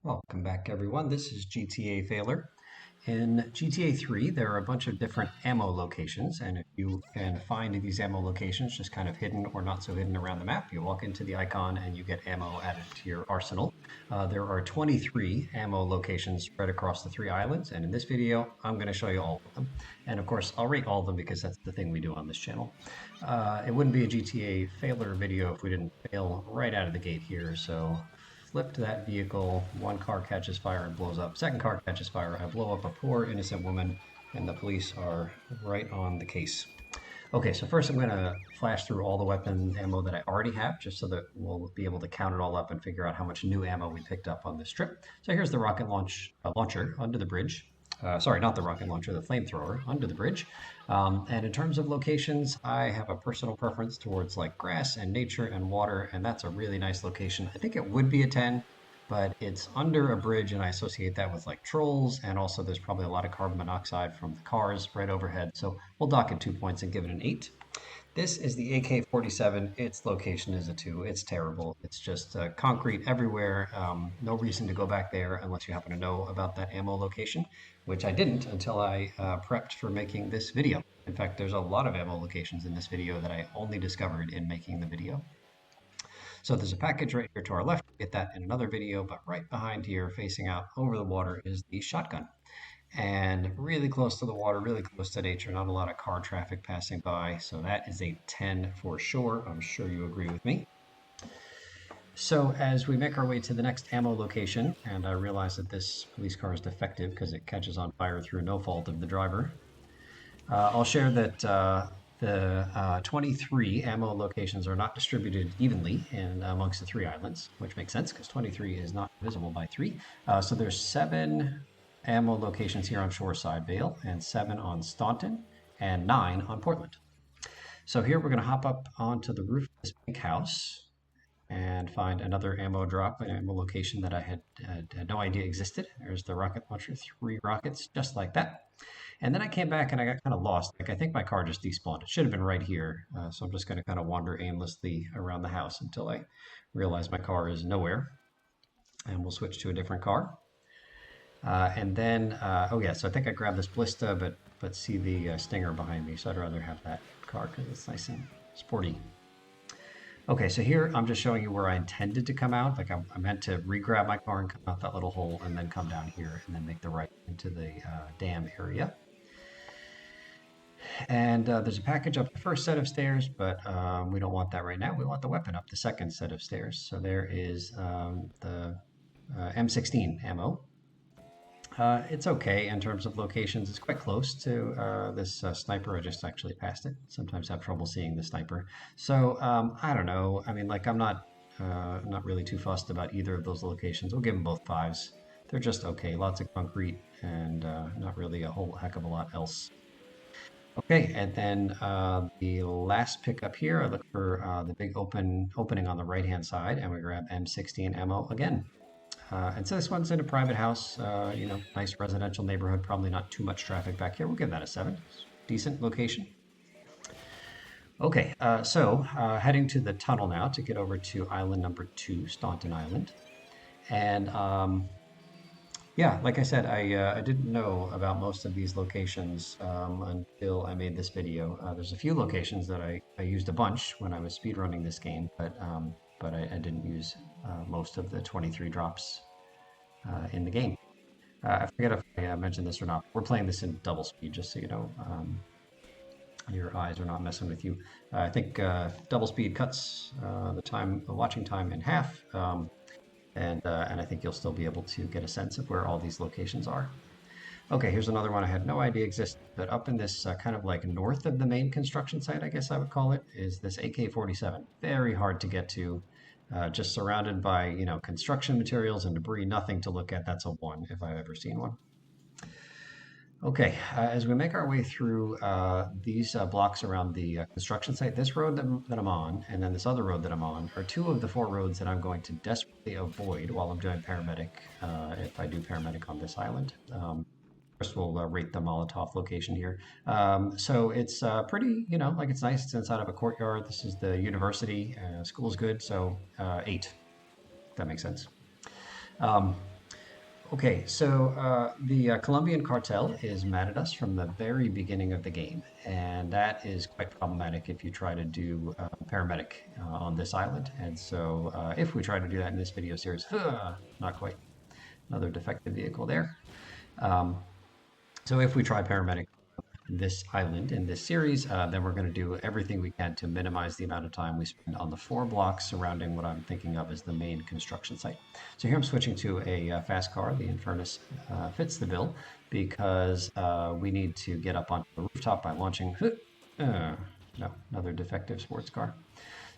Welcome back, everyone. This is GTA Failer. In GTA 3, there are a bunch of different ammo locations, and if you can find these ammo locations just kind of hidden or not so hidden around the map, you walk into the icon and you get ammo added to your arsenal. There are 23 ammo locations spread across the three islands, and in this video, I'm going to show you all of them. And of course, I'll rate all of them because that's the thing we do on this channel. It wouldn't be a GTA Failer video if we didn't fail right out of the gate here, so flipped that vehicle. One car catches fire and blows up. Second car catches fire. I blow up a poor innocent woman, and the police are right on the case. Okay, so first I'm going to flash through all the weapon ammo that I already have, just so that we'll be able to count it all up and figure out how much new ammo we picked up on this trip. So here's the rocket launcher under the bridge. Sorry, not the rocket launcher, the flamethrower under the bridge. And in terms of locations, I have a personal preference towards like grass and nature and water, and that's a really nice location. I think it would be a 10, but it's under a bridge, and I associate that with like trolls, and also there's probably a lot of carbon monoxide from the cars right overhead. So we'll dock it 2 points and give it an 8. This is the AK-47. Its location is a 2. It's terrible. It's just concrete everywhere. No reason to go back there unless you happen to know about that ammo location, which I didn't until I prepped for making this video. In fact, there's a lot of ammo locations in this video that I only discovered in making the video. So there's a package right here to our left. Get that in another video, but right behind here, facing out over the water, is the shotgun. And really close to the water, really close to nature, not a lot of car traffic passing by. So that is a 10 for sure. I'm sure you agree with me. So as we make our way to the next ammo location, and I realize that this police car is defective because it catches on fire through no fault of the driver, I'll share that the 23 ammo locations are not distributed evenly in amongst the three islands, which makes sense because 23 is not divisible by 3. So there's 7 ammo locations here on Shoreside Vale, and 7 on Staunton, and 9 on Portland. So here we're going to hop up onto the roof of this big house and find another ammo drop, an ammo location that I had no idea existed. There's the rocket launcher, 3 rockets, just like that. And then I came back and I got kind of lost. Like I think my car just despawned. It should have been right here. So I'm just going to kind of wander aimlessly around the house until I realize my car is nowhere. And we'll switch to a different car. And then, oh yeah, so I think I grabbed this Ballista, but see the Stinger behind me, so I'd rather have that car because it's nice and sporty. Okay, so here I'm just showing you where I intended to come out. Like I meant to re-grab my car and come out that little hole and then come down here and then make the right into the dam area. And there's a package up the first set of stairs, but we don't want that right now. We want the weapon up the second set of stairs. So there is the M16 ammo. It's okay in terms of locations. It's quite close to this sniper. I just actually passed it. Sometimes have trouble seeing the sniper. So I don't know. I mean, like I'm not really too fussed about either of those locations. We'll give them both 5s. They're just okay. Lots of concrete and not really a whole heck of a lot else. Okay, and then the last pickup here, I look for the big opening on the right-hand side, and we grab M16 ammo again. And so this one's in a private house, nice residential neighborhood, probably not too much traffic back here. We'll give that a 7. Decent location. Okay, so heading to the tunnel now to get over to island number 2, Staunton Island. And yeah, like I said, I didn't know about most of these locations until I made this video. There's a few locations that I used a bunch when I was speedrunning this game, but I didn't use most of the 23 drops in the game. I forget if I mentioned this or not. We're playing this in double speed, just so you know. Your eyes are not messing with you. I think double speed cuts the watching time in half, and I think you'll still be able to get a sense of where all these locations are. Okay, here's another one I had no idea existed, but up in this kind of like north of the main construction site, I guess I would call it, is this AK-47. Very hard to get to, just surrounded by, construction materials and debris, nothing to look at. That's a 1 if I've ever seen one. Okay, as we make our way through these blocks around the construction site, this road that I'm on, and then this other road that I'm on, are 2 of the 4 roads that I'm going to desperately avoid while I'm doing paramedic, if I do paramedic on this island. First, we'll rate the Molotov location here. So it's pretty, like it's nice. It's inside of a courtyard. This is the university. School's good, so 8. If that makes sense. Okay, so the Colombian cartel is mad at us from the very beginning of the game, and that is quite problematic if you try to do paramedic on this island. And so, if we try to do that in this video series, not quite. Another defective vehicle there. Um, so, if we try paramedic this island in this series, then we're going to do everything we can to minimize the amount of time we spend on the 4 blocks surrounding what I'm thinking of as the main construction site. So here I'm switching to a fast car. The Infernus fits the bill because we need to get up onto the rooftop by launching. No, another defective sports car.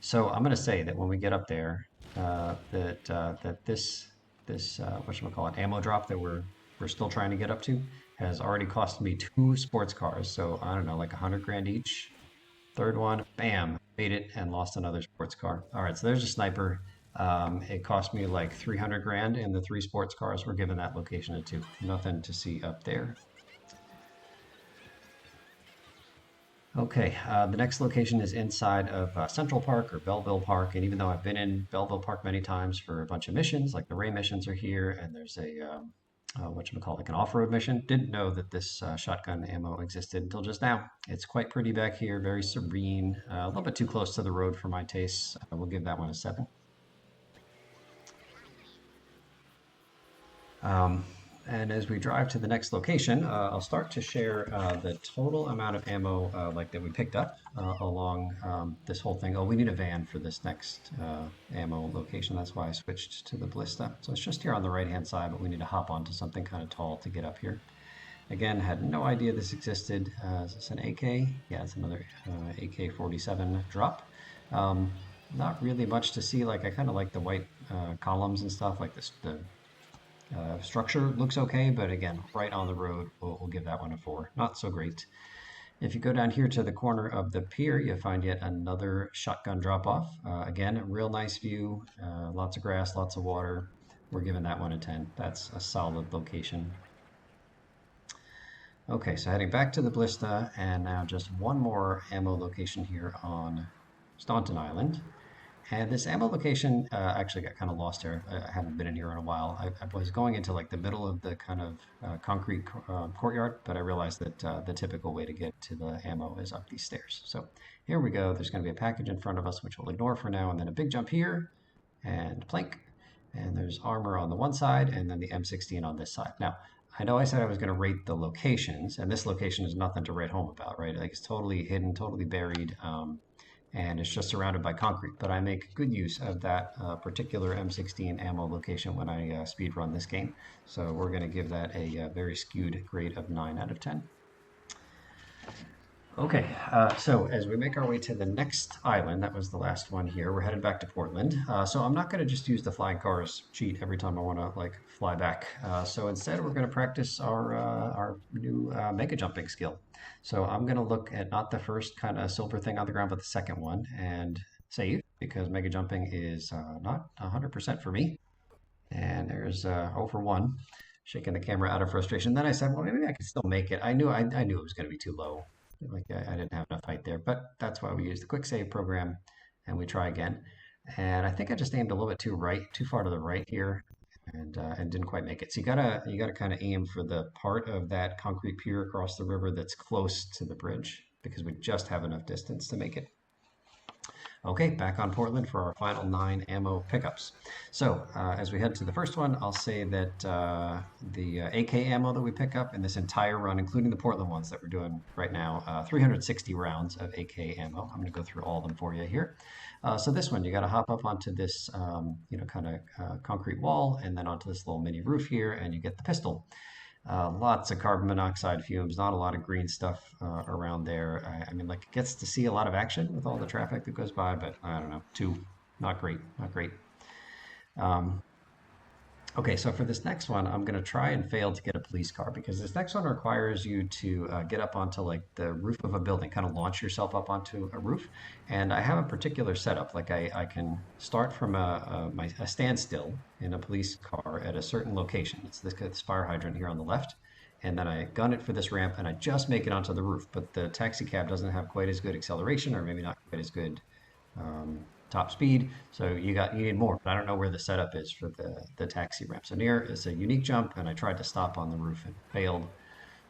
So I'm going to say that when we get up there, that this whatchamacallit, ammo drop that we're still trying to get up to has already cost me 2 sports cars. So I don't know, like 100 grand each. Third one, bam, made it and lost another sports car. All right, so there's a sniper. It cost me like 300 grand, and the 3 sports cars were given that location at 2. Nothing to see up there. Okay, the next location is inside of Central Park or Belleville Park, and even though I've been in Belleville Park many times for a bunch of missions, like the Ray missions are here, and there's a whatchamacallit, like an off-road mission. Didn't know that this shotgun ammo existed until just now. It's quite pretty back here, very serene, a little bit too close to the road for my tastes. We'll give that one a 7. Um, and as we drive to the next location, I'll start to share the total amount of ammo like that we picked up along this whole thing. Oh, we need a van for this next ammo location. That's why I switched to the ballista. So it's just here on the right-hand side, but we need to hop onto something kind of tall to get up here. Again, had no idea this existed. Is this an AK? Yeah, it's another AK-47 drop. Not really much to see. Like I kind of like the white columns and stuff. Like this, the structure looks okay, but again, right on the road, we'll give that one a 4. Not so great. If you go down here to the corner of the pier, you'll find yet another shotgun drop-off. Again, a real nice view, lots of grass, lots of water. We're giving that one a 10. That's a solid location. Okay, so heading back to the Ballista, and now just one more ammo location here on Staunton Island. And this ammo location actually got kind of lost here. I haven't been in here in a while. I was going into like the middle of the kind of concrete courtyard, but I realized that the typical way to get to the ammo is up these stairs. So here we go. There's going to be a package in front of us, which we'll ignore for now, and then a big jump here, and plank. And there's armor on the one side, and then the M16 on this side. Now, I know I said I was going to rate the locations, and this location is nothing to write home about, right? Like it's totally hidden, totally buried. And it's just surrounded by concrete. But I make good use of that particular M16 ammo location when I speed run this game. So we're going to give that a very skewed grade of 9 out of 10. Okay, so as we make our way to the next island, that was the last one here, we're headed back to Portland. So I'm not going to just use the flying cars cheat every time I want to like fly back. So instead, we're going to practice our new mega jumping skill. So I'm going to look at not the first kind of silver thing on the ground, but the second one and save because mega jumping is not 100% for me. And there's 0 for 1, shaking the camera out of frustration. Then I said, well, maybe I can still make it. I knew it was going to be too low. Like I didn't have enough height there, but that's why we use the Quicksave program and we try again. And I think I just aimed a little bit too far to the right here, and didn't quite make it. So you gotta kind of aim for the part of that concrete pier across the river that's close to the bridge because we just have enough distance to make it. Okay, back on Portland for our final 9 ammo pickups. So as we head to the first one, I'll say that the AK ammo that we pick up in this entire run, including the Portland ones that we're doing right now, 360 rounds of AK ammo. I'm going to go through all of them for you here. So this one, you got to hop up onto this, kind of concrete wall, and then onto this little mini roof here, and you get the pistol. Lots of carbon monoxide fumes, not a lot of green stuff around there. I mean, like, it gets to see a lot of action with all the traffic that goes by, but I don't know, 2, not great, not great. Um, okay, so for this next one, I'm going to try and fail to get a police car because this next one requires you to get up onto like the roof of a building, kind of launch yourself up onto a roof. And I have a particular setup, like I can start from a standstill in a police car at a certain location. It's this fire hydrant here on the left. And then I gun it for this ramp and I just make it onto the roof. But the taxi cab doesn't have quite as good acceleration or maybe not quite as good top speed. So you need more, but I don't know where the setup is for the taxi ramp. So near is a unique jump, and I tried to stop on the roof and failed.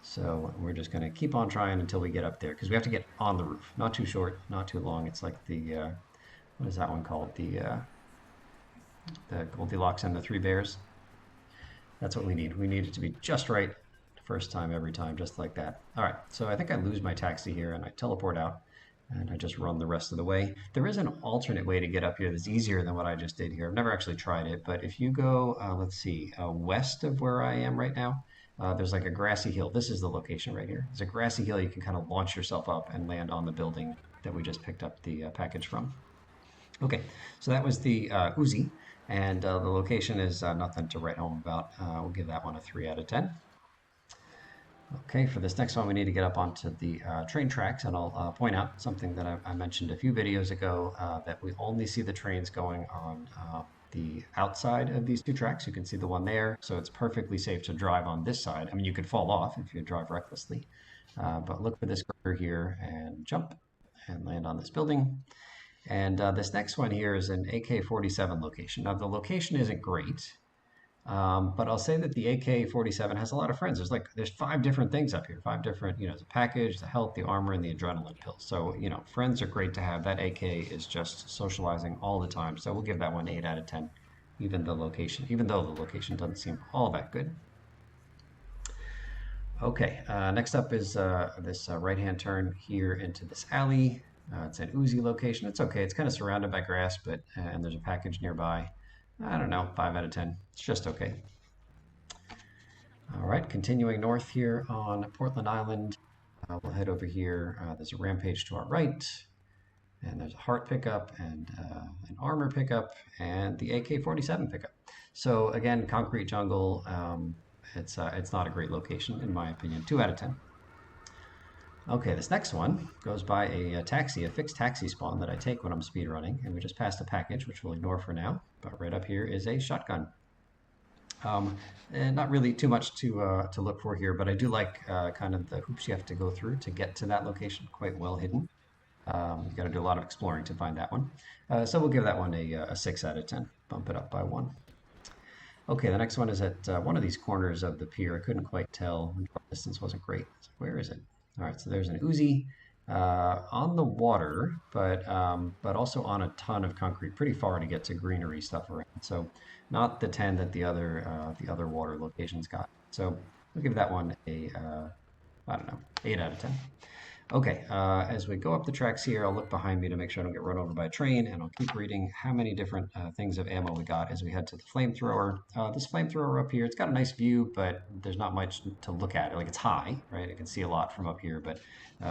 So we're just going to keep on trying until we get up there because we have to get on the roof. Not too short, not too long. It's like what is that one called? The Goldilocks and the Three Bears. That's what we need. We need it to be just right first time, every time, just like that. All right, so I think I lose my taxi here and I teleport out and I just run the rest of the way. There is an alternate way to get up here that's easier than what I just did here. I've never actually tried it, but if you go, let's see, west of where I am right now, there's like a grassy hill. This is the location right here. There's a grassy hill you can kind of launch yourself up and land on the building that we just picked up the package from. Okay, so that was the Uzi, and the location is nothing to write home about. We'll give that one a 3 out of 10. Okay, for this next one, we need to get up onto the train tracks, and I'll point out something that I mentioned a few videos ago, that we only see the trains going on the outside of these two tracks. You can see the one there, so it's perfectly safe to drive on this side. I mean, you could fall off if you drive recklessly, but look for this girder here and jump and land on this building. And this next one here is an AK-47 location. Now, the location isn't great. But I'll say that the AK-47 has a lot of friends. There's 5 different things up here, 5 different, the package, the health, the armor, and the adrenaline pill. So, friends are great to have. That AK is just socializing all the time. So we'll give that one 8 out of 10, even though the location doesn't seem all that good. Okay, next up is this right-hand turn here into this alley. It's an Uzi location. It's okay. It's kind of surrounded by grass, but and there's a package nearby. I don't know, 5 out of 10. It's just okay. All right, continuing north here on Portland Island. We'll head over here. There's a rampage to our right, and there's a heart pickup and an armor pickup and the AK-47 pickup. So again, concrete jungle. It's not a great location in my opinion. 2 out of 10. Okay, this next one goes by a taxi, a fixed taxi spawn that I take when I'm speed running, and we just passed a package, which we'll ignore for now. But right up here is a shotgun. And not really too much to look for here, but I do like kind of the hoops you have to go through to get to that location, quite well hidden. You got to do a lot of exploring to find that one. So we'll give that one a 6 out of 10, bump it up by 1. Okay, the next one is at one of these corners of the pier. I couldn't quite tell. The distance wasn't great. So where is it? All right, so there's an Uzi on the water, but also on a ton of concrete, pretty far to get to greenery stuff around. So not the 10 that the other water locations got. So we'll give that one a I don't know, 8 out of 10. Okay, as we go up the tracks here, I'll look behind me to make sure I don't get run over by a train, and I'll keep reading how many different things of ammo we got as we head to the flamethrower. This flamethrower up here, it's got a nice view, but there's not much to look at. Like, it's high, right? I can see a lot from up here, but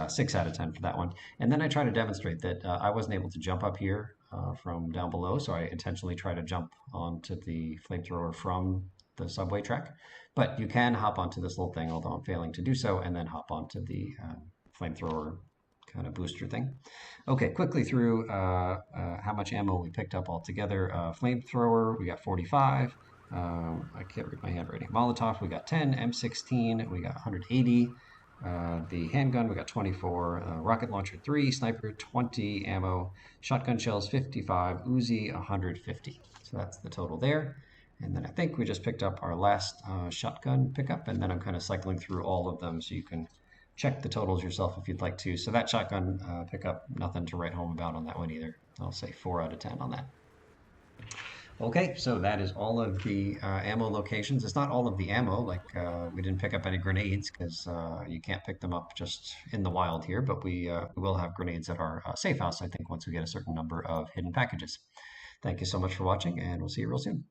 6 out of 10 for that one. And then I try to demonstrate that I wasn't able to jump up here from down below, so I intentionally try to jump onto the flamethrower from the subway track. But you can hop onto this little thing, although I'm failing to do so, and then hop onto the flamethrower kind of booster thing. Okay, quickly through how much ammo we picked up altogether. Flamethrower, we got 45. I can't read my handwriting. Molotov, we got 10. M16, we got 180. The handgun, we got 24. Rocket launcher, 3. Sniper, 20 ammo. Shotgun shells, 55. Uzi, 150. So that's the total there. And then I think we just picked up our last shotgun pickup, and then I'm kind of cycling through all of them so you can check the totals yourself if you'd like to. So that shotgun pickup, nothing to write home about on that one either. I'll say 4 out of 10 on that. Okay, so that is all of the ammo locations. It's not all of the ammo, like we didn't pick up any grenades because you can't pick them up just in the wild here, but we will have grenades at our safe house, I think, once we get a certain number of hidden packages. Thank you so much for watching, and we'll see you real soon.